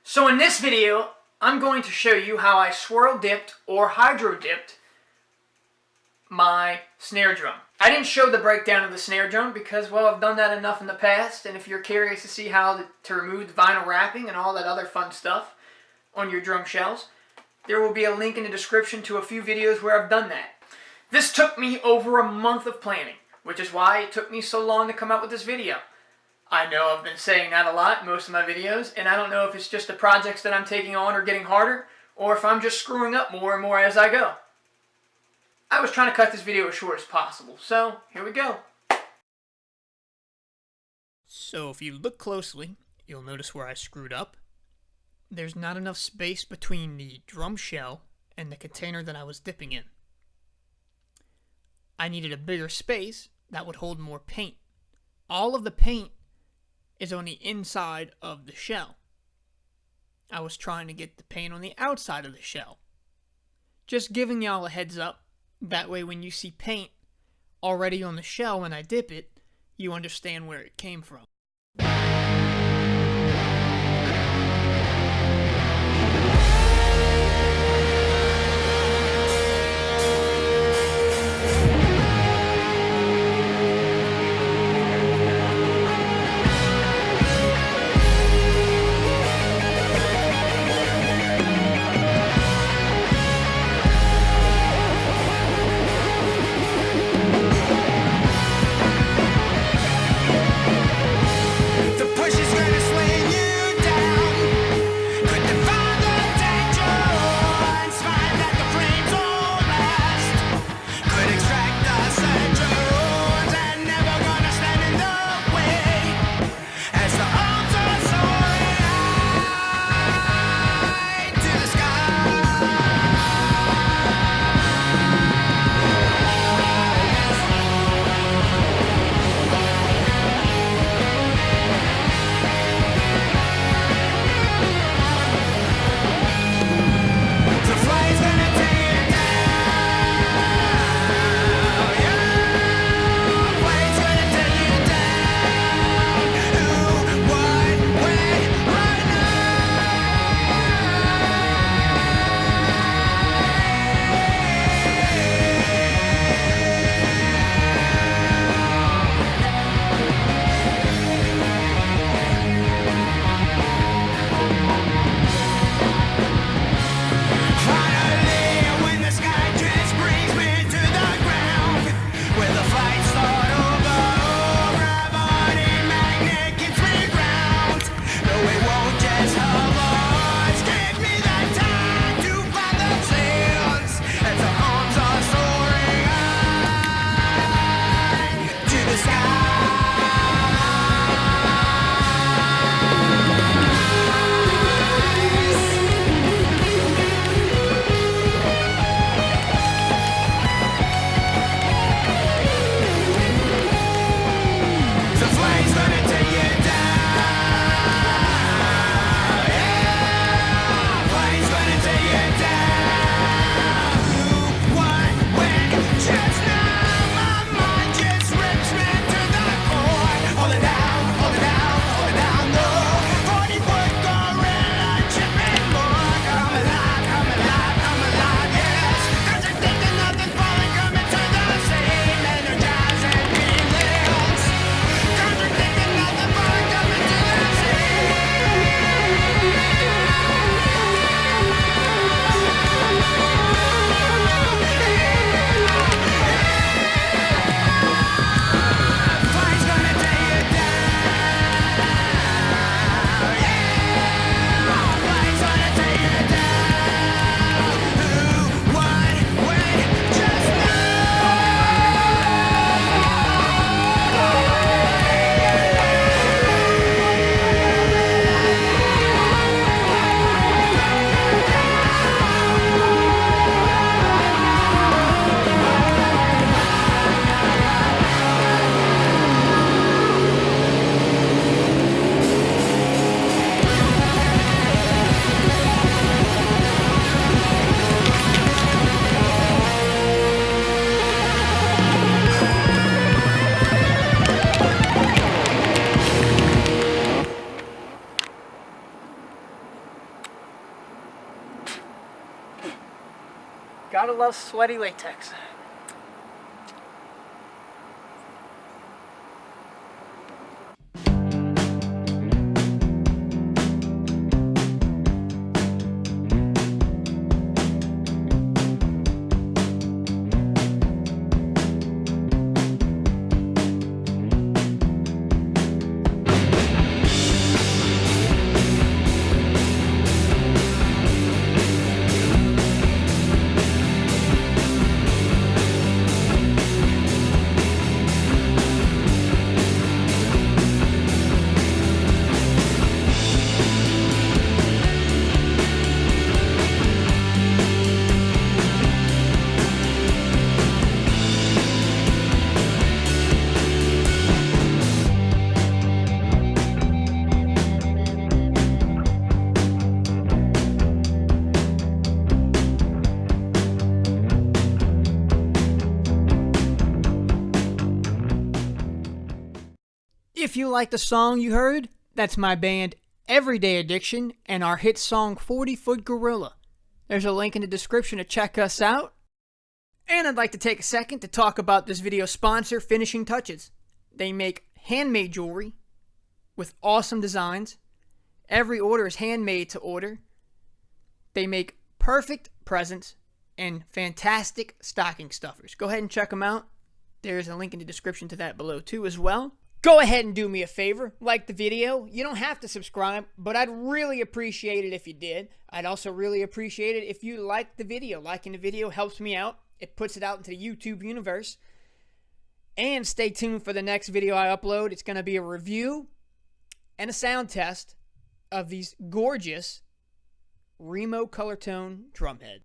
So in this video, I'm going to show you how I swirl dipped or hydro dipped my snare drum. I didn't show the breakdown of the snare drum because, well, I've done that enough in the past, and if you're curious to see how to remove the vinyl wrapping and all that other fun stuff on your drum shells, there will be a link in the description to a few videos where I've done that. This took me over a month of planning, which is why it took me so long to come up with this video. I know I've been saying that a lot in most of my videos, and I don't know if it's just the projects that I'm taking on are getting harder, or if I'm just screwing up more and more as I go. I was trying to cut this video as short as possible, so here we go. So if you look closely, you'll notice where I screwed up. There's not enough space between the drum shell and the container that I was dipping in. I needed a bigger space that would hold more paint. All of the paint is on the inside of the shell. I was trying to get the paint on the outside of the shell. Just giving y'all a heads up, that way when you see paint already on the shell when I dip it, you understand where it came from. Gotta love sweaty latex. If you like the song you heard, that's my band Everyday Addiction and our hit song 40-Foot Gorilla. There's a link in the description to check us out. And I'd like to take a second to talk about this video's sponsor, Finishing Touches. They make handmade jewelry with awesome designs. Every order is handmade to order. They make perfect presents and fantastic stocking stuffers. Go ahead and check them out. There's a link in the description to that below too as well. Go ahead and do me a favor, like the video. You don't have to subscribe, but I'd really appreciate it if you did. I'd also really appreciate it if you liked the video. Liking the video helps me out. It puts it out into the YouTube universe. And stay tuned for the next video I upload. It's going to be a review and a sound test of these gorgeous Remo Color Tone drum heads.